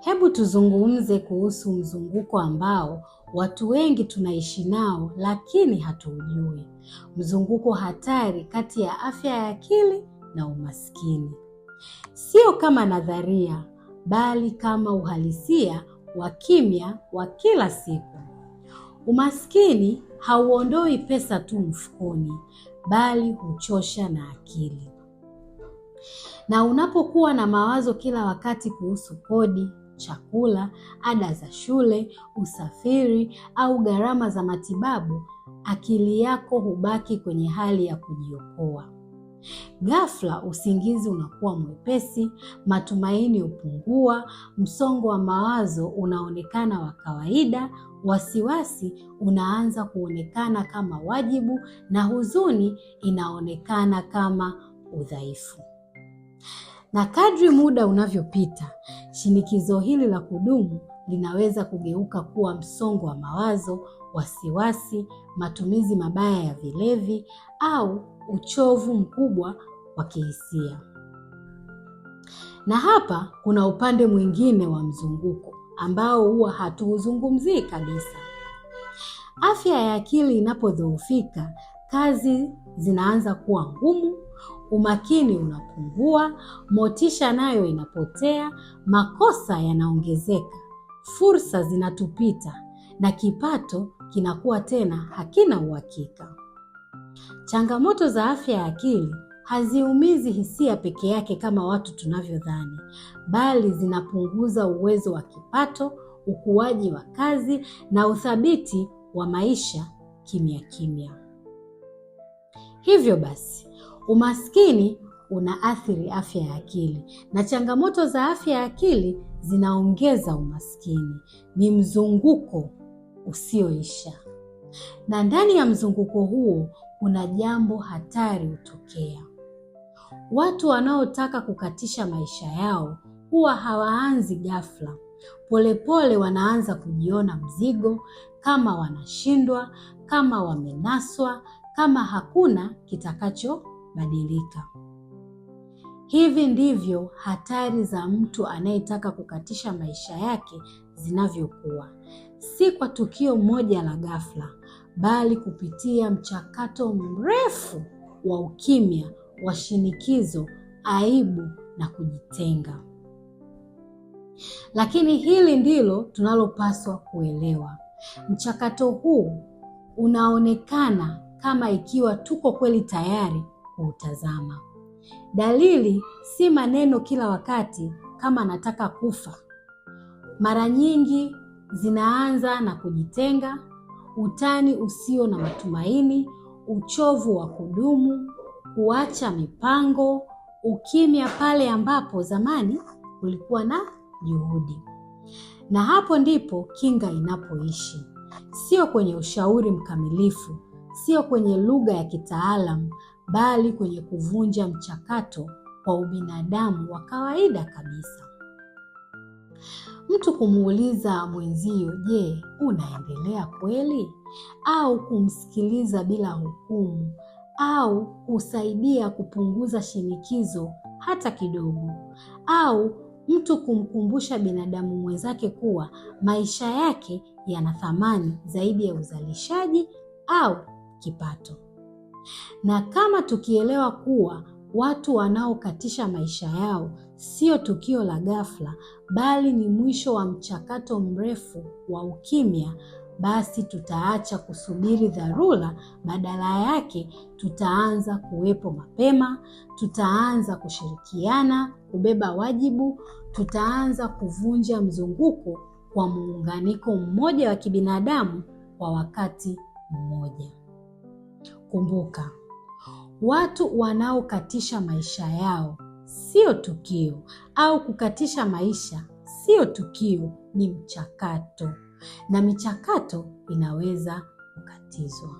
Hebu tuzungumze kuhusu mzunguko ambao watu wengi tunaishi nao lakini hatuujui. Mzunguko hatari kati ya afya ya akili na umaskini. Sio kama nadharia, bali kama uhalisia wa kimya wa kila siku. Umaskini hauondoi pesa tu mfukoni, bali huchosha na akili. Na unapokuwa na mawazo kila wakati kuhusu kodi, chakula, ada za shule, usafiri au gharama za matibabu, akili yako hubaki kwenye hali ya kujiokoa. Ghafla usingizi unakuwa mwepesi, matumaini hupungua, msongo wa mawazo unaonekana wa kawaida, wasiwasi unaanza kuonekana kama wajibu na huzuni inaonekana kama udhaifu. Na kadri muda unavyopita, shinikizo hili la kudumu linaweza kugeuka kuwa msongo wa mawazo, wasiwasi, matumizi mabaya ya vilevi au uchovu mkubwa wa kihisia. Na hapa kuna upande mwingine wa mzunguko ambao huwa hatuuzungumzii kabisa. Afya ya akili inapodhoofika, kazi zinaanza kuwa ngumu, umakini unapungua, motisha nayo inapotea, makosa yanaongezeka, fursa zinatupita na kipato kinakuwa tena hakina uhakika. Changamoto za afya ya akili haziumizi hisia peke yake kama watu tunavyodhani, bali zinapunguza uwezo wa kipato, ukuaji wa kazi na uthabiti wa maisha kimya kimya. Hivyo basi, umaskini unaathiri afya ya akili na changamoto za afya ya akili zinaongeza umaskini. Ni mzunguko usioisha. Na ndani ya mzunguko huo kuna jambo hatari hutokea. Watu wanaotaka kukatisha maisha yao huwa hawaanzi ghafla. Polepole wanaanza kujiona mzigo, kama wanashindwa, kama wamenaswa, kama hakuna kitakachobadilika. Hivi ndivyo hatari za mtu anayetaka kukatisha maisha yake zinavyokuwa. Si kwa tukio moja la ghafla, bali kupitia mchakato mrefu wa ukimya, wa shinikizo, aibu na kujitenga. Lakini hili ndilo tunalopaswa kuelewa. Mchakato huu unaonekana kama ikiwa tuko kweli tayari kuutazama. Dalili si maneno kila wakati kama nataka kufa. Mara nyingi zinaanza na kujitenga, utani usio na matumaini, uchovu wa kudumu, kuacha mipango, ukimya pale ambapo zamani kulikuwa na juhudi. Na hapo ndipo kinga inapoishi. Sio kwenye ushauri mkamilifu, sio kwenye lugha ya kitaalamu, bali kwenye kuvunja mchakato kwa ubinadamu wa kawaida kabisa. Mtu kumuuliza mwenzio, je, unaendelea kweli? Au kumsikiliza bila hukumu, au kusaidia kupunguza shinikizo hata kidogo, au mtu kumkumbusha binadamu mwenzake kuwa maisha yake yana thamani zaidi ya uzalishaji au kipato. Na kama tukielewa kuwa watu wanaokatisha maisha yao sio tukio la ghafla, bali ni mwisho wa mchakato mrefu wa ukimya, basi tutaacha kusubiri dharura. Badala yake tutaanza kuwepo mapema, tutaanza kushirikiana, kubeba wajibu, tutaanza kuvunja mzunguko kwa muunganiko mmoja wa kibinadamu kwa wakati mmoja. Kumbuka, watu wanaokatisha maisha yao sio tukio, au kukatisha maisha sio tukio, ni mchakato. Na michakato inaweza kukatizwa.